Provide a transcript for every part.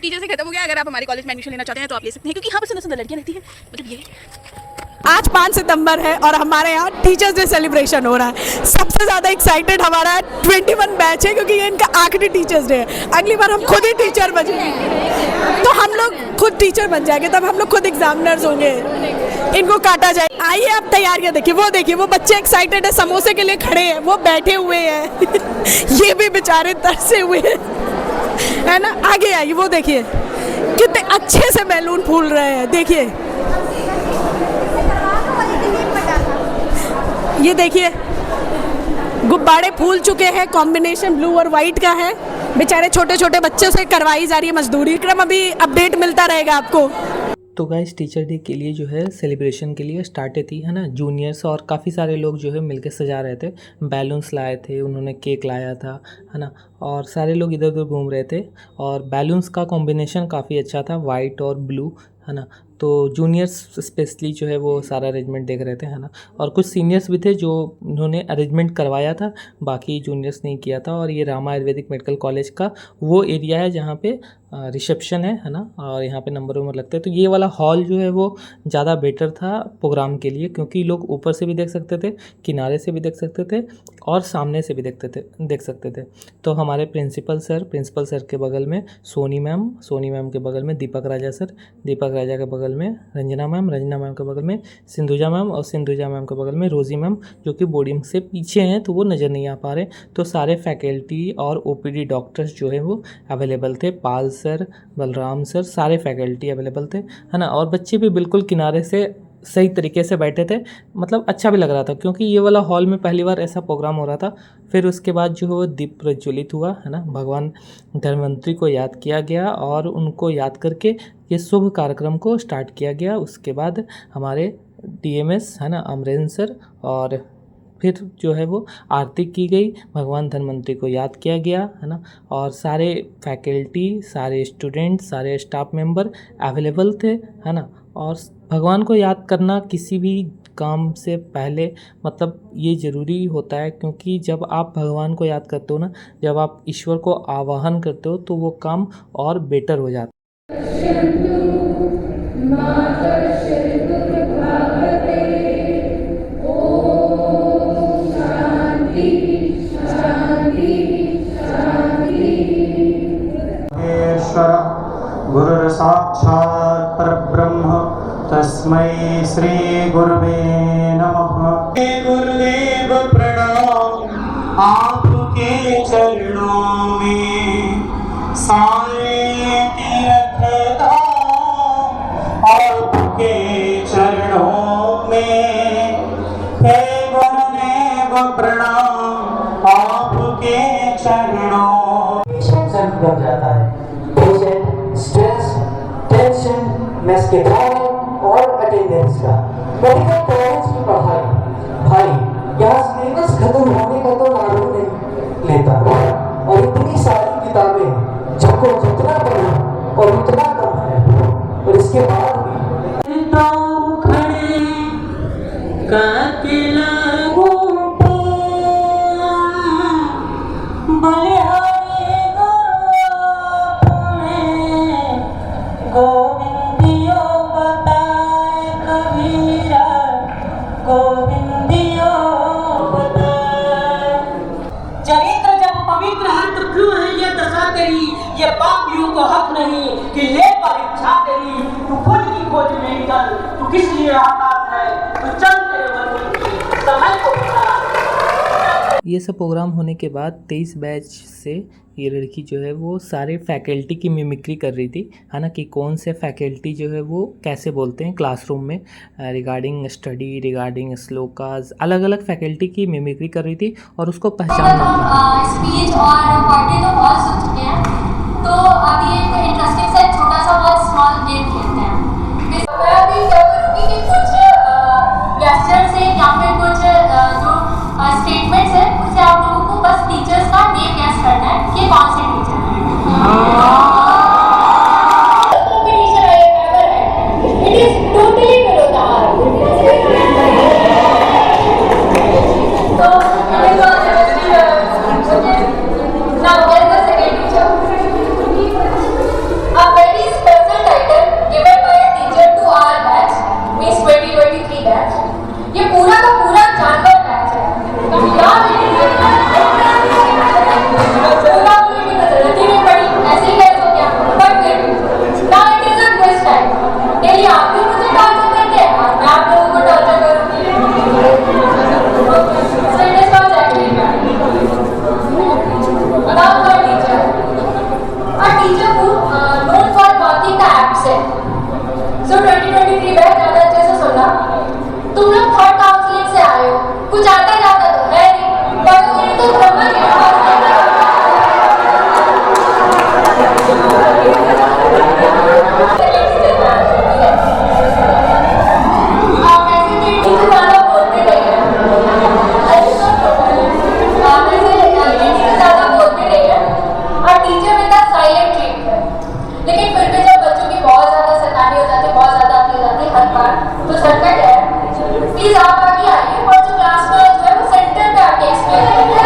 Teacher से खत्म हो गया। अगर आप हमारे कॉलेज में एडमिशन लेना चाहते हैं तो आप ले सकते हैं, क्योंकि यहाँ पर सुंदर सुंदर लड़कियाँ रहती हैं। मतलब ये आज 5 सितंबर है और हमारे यहाँ टीचर्स डे सेलिब्रेशन हो रहा है। सबसे ज़्यादा एक्साइटेड हमारा 21 बैच है, क्योंकि ये इनका आखिरी टीचर्स डे है। अगली बार हम खुद ही टीचर बनेंगे, तो हम लोग खुद टीचर बन जाएंगे, तब हम लोग खुद एग्जामिनर्स होंगे, इनको काटा जाए। आइए आप तैयारियां देखिए, वो बच्चे एक्साइटेड है, समोसे के लिए खड़े हैं, वो बैठे हुए हैं ये भी बेचारे तरसे हुए हैं, है ना। आगे आइए, वो देखिए कितने अच्छे से बैलून फूल रहे हैं। देखिए, ये देखिए गुब्बारे फूल चुके हैं, कॉम्बिनेशन ब्लू और वाइट का है। बेचारे छोटे छोटे बच्चों से करवाई जा रही है मजदूरी। क्रम अभी अपडेट मिलता रहेगा आपको। तो गाइस टीचर डे के लिए जो है सेलिब्रेशन के लिए स्टार्टेड थी, है ना। जूनियर्स और काफ़ी सारे लोग जो है मिलके सजा रहे थे, बैलून्स लाए थे, उन्होंने केक लाया था, है ना। और सारे लोग इधर उधर घूम रहे थे और बैलून्स का कॉम्बिनेशन काफ़ी अच्छा था, वाइट और ब्लू, है ना। तो जूनियर्स स्पेशली जो है वो सारा अरेंजमेंट देख रहे थे, है ना। और कुछ सीनियर्स भी थे जो उन्होंने अरेंजमेंट करवाया था, बाकी जूनियर्स नहीं किया था। और ये रामा आयुर्वेदिक मेडिकल कॉलेज का वो एरिया है जहाँ पे रिसेप्शन है ना, और यहाँ पे नंबर लगते हैं। तो ये वाला हॉल जो है वो ज़्यादा बेटर था प्रोग्राम के लिए, क्योंकि लोग ऊपर से भी देख सकते थे, किनारे से भी देख सकते थे और सामने से भी देख सकते थे। तो हमारे प्रिंसिपल सर के बगल में सोनी मैम के बगल में दीपक राजा के बगल में रंजना मैम के बगल में सिंधुजा मैम, और सिंधुजा मैम के बगल में रोजी मैम, जो कि बोर्डिंग से पीछे हैं तो वो नज़र नहीं आ पा रहे। तो सारे फैकल्टी और ओपीडी डॉक्टर्स जो है वो अवेलेबल थे, पाल सर, बलराम सर, सारे फैकल्टी अवेलेबल थे, है ना। और बच्चे भी बिल्कुल किनारे से सही तरीके से बैठे थे, मतलब अच्छा भी लग रहा था, क्योंकि ये वाला हॉल में पहली बार ऐसा प्रोग्राम हो रहा था। फिर उसके बाद जो है वो दीप प्रज्वलित हुआ, है ना। भगवान धन्वंतरी को याद किया गया और उनको याद करके ये शुभ कार्यक्रम को स्टार्ट किया गया। उसके बाद हमारे DMS, है ना, अमरेंद्र सर, और फिर जो है वो आरती की गई, भगवान धन्वंतरी को याद किया गया, है ना। और सारे फैकल्टी, सारे स्टूडेंट, सारे स्टाफ मेंबर अवेलेबल थे, है ना। और भगवान को याद करना किसी भी काम से पहले मतलब ये ज़रूरी होता है, क्योंकि जब आप भगवान को याद करते हो ना, जब आप ईश्वर को आवाहन करते हो तो वो काम और बेटर हो जाता है। गुरुर् साक्षात् परब्रह्म तस्मै श्री गुरुवे नमः। गुरुदेव प्रणाम, आपके चरणों में सारे तीर्थ आपके चरणों में। हे गुरुदेव प्रणाम, आपके चरणों बन जाता है। पेशेंट स्ट्रेस, टेंशन, मेस के दौरान और अटेंडेंस का मेडिकल कॉलेज की पढ़ाई, भाई यहाँ सिलेबस खत्म होने का तो नाम नहीं लेता, और इतनी सारी किताबें जिनको जितना पढ़ो और उतना कम है। और इसके बाद भी चरित्र जब पवित्र है तो क्यों है ये दशा तेरी, ये पापियों को हक नहीं कि ले परीक्षा तेरी। तू खुद की खोज में निकल, तू किस लिए आता है, तू चल तेरे मन की समय को बता। ये सब प्रोग्राम होने के बाद 23 बैच से ये लड़की जो है वो सारे फैकल्टी की मिमिक्री कर रही थी, है ना, कि कौन से फैकल्टी जो है वो कैसे बोलते हैं क्लासरूम में रिगार्डिंग स्टडी, रिगार्डिंग श्लोकास, अलग अलग फैकल्टी की मिमिक्री कर रही थी और उसको पहचानना था। स्पीच और पढ़ने तो बहुत सुन चुके हैं, तो अभी एक इंटरेस्टिंग सा छोटा सा बहुत स्मॉल गेम खेलते हैं। मैं अभी क्या करूँगी कि कुछ क्वेश्चन से या फिर कुछ जो स्टेटमेंट्स है उससे आप लोगों को बस टीचर्स का नेम गैस करना है कि कौन से टीचर हैं। कॉम्पिटिशन है, it is totally below the तो now there was a second teacher. अब ऐप से। सो 2023 बैच ज़्यादा अच्छे से सुनना। तुम लोग थर्ड काउंसलिंग से आए हो, कुछ आता जाता तो है नहीं, पढ़ोगे तो ब्रह्मा के पास प्लीज आप आगे आइए और जो क्लास में जो है वो सेंटर पे आके एक्सप्लेन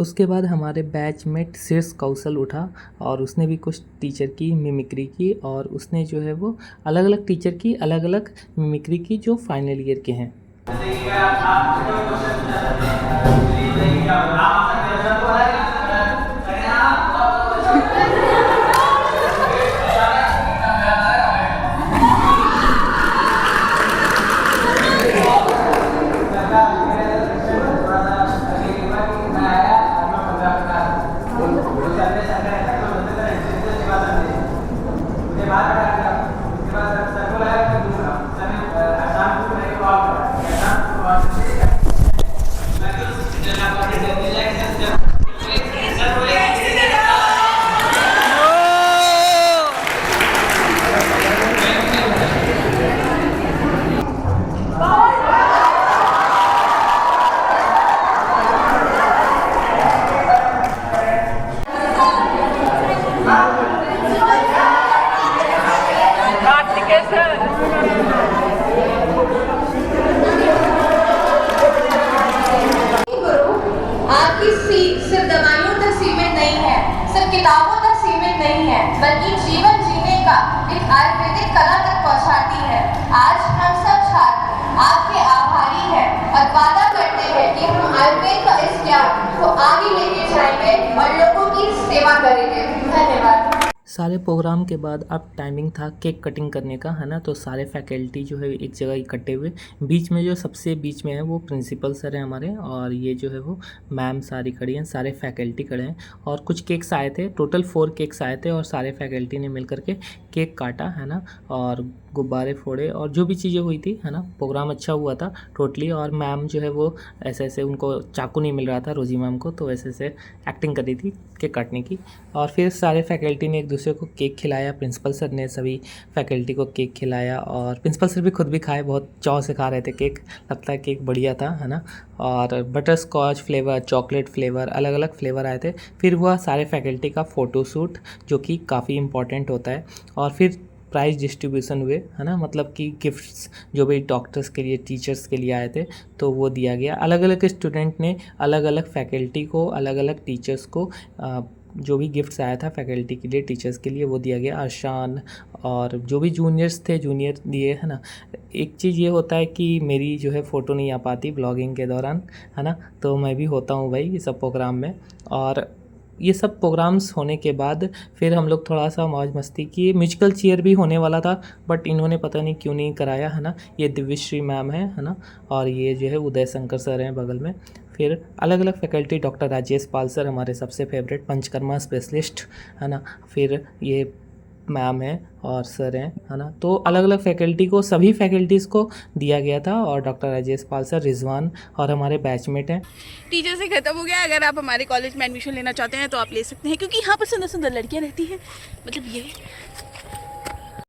उसके बाद हमारे बैच में शीर्ष कौशल उठा और उसने भी कुछ टीचर की मिमिक्री की और उसने जो है वो अलग अलग टीचर की अलग अलग मिमिक्री की जो फाइनल ईयर के हैं। सिर्फ दवाइयों तक सीमित नहीं है, सिर्फ किताबों तक सीमित नहीं है, बल्कि जीवन जीने का एक आयुर्वेदिक कला तक पहुंचाती है। आज हम सब छात्र आपके आभारी हैं और वादा करते हैं कि हम आयुर्वेद का इस ज्ञान को आगे लेके जाएंगे और लोगों की सेवा करेंगे। धन्यवाद। सारे प्रोग्राम के बाद अब टाइमिंग था केक कटिंग करने का, है ना। तो सारे फैकल्टी जो है एक जगह इकट्ठे हुए। बीच में जो सबसे बीच में है वो प्रिंसिपल सर हैं हमारे, और ये जो है वो मैम सारी खड़ी हैं, सारे फैकल्टी खड़े हैं। और कुछ केक्स आए थे, टोटल 4 केक्स आए थे और सारे फैकल्टी ने मिल करके केक काटा, है ना। और गुब्बारे फोड़े और जो भी चीज़ें हुई थी, है ना। प्रोग्राम अच्छा हुआ था टोटली। और मैम जो है वो ऐसे ऐसे, उनको चाकू नहीं मिल रहा था रोजी मैम को, तो ऐसे ऐसे एक्टिंग कर रही थी केक काटने की। और फिर सारे फैकल्टी ने एक दूसरे को केक खिलाया, प्रिंसिपल सर ने सभी फैकल्टी को केक खिलाया और प्रिंसिपल सर भी खुद भी खाए, बहुत चाव से खा रहे थे केक, लगता है केक बढ़िया था, है ना। और butterscotch flavour, chocolate flavour, अलग अलग फ्लेवर आए थे। फिर हुआ सारे फैकल्टी का फ़ोटो शूट, जो कि काफ़ी इम्पॉर्टेंट होता है। और फिर प्राइज़ डिस्ट्रीब्यूशन हुए, है ना, मतलब कि गिफ्ट्स जो भी डॉक्टर्स के लिए, टीचर्स के लिए आए थे, तो वो दिया गया। अलग अलग स्टूडेंट ने अलग अलग फैकल्टी को, अलग अलग टीचर्स को जो भी गिफ्ट्स आया था फैकल्टी के लिए, टीचर्स के लिए, वो दिया गया। आशान और जो भी जूनियर्स थे, जूनियर दिए, है ना। एक चीज़ ये होता है कि मेरी जो है फ़ोटो नहीं आ पाती ब्लॉगिंग के दौरान, है ना, तो मैं भी होता हूँ भाई ये सब प्रोग्राम में। और ये सब प्रोग्राम्स होने के बाद फिर हम लोग थोड़ा सा मौज मस्ती किए। म्यूजिकल चेयर भी होने वाला था, बट इन्होंने पता नहीं क्यों नहीं कराया, है ना। ये दिव्यश्री मैम है ना, और ये जो है उदय शंकर सर हैं बगल में। फिर अलग अलग फैकल्टी, डॉक्टर राजेश पाल सर हमारे सबसे फेवरेट पंचकर्मा स्पेशलिस्ट, है ना। फिर ये मैम है और सर हैं, है ना। तो अलग अलग फैकल्टी को, सभी फैकल्टीज़ को दिया गया था। और डॉक्टर राजेश पाल सर, रिजवान और हमारे बैचमेट हैं। टीचर से खत्म हो गया। अगर आप हमारे कॉलेज में एडमिशन लेना चाहते हैं तो आप ले सकते हैं, क्योंकि यहाँ पर सुंदर सुंदर लड़कियाँ रहती हैं। मतलब ये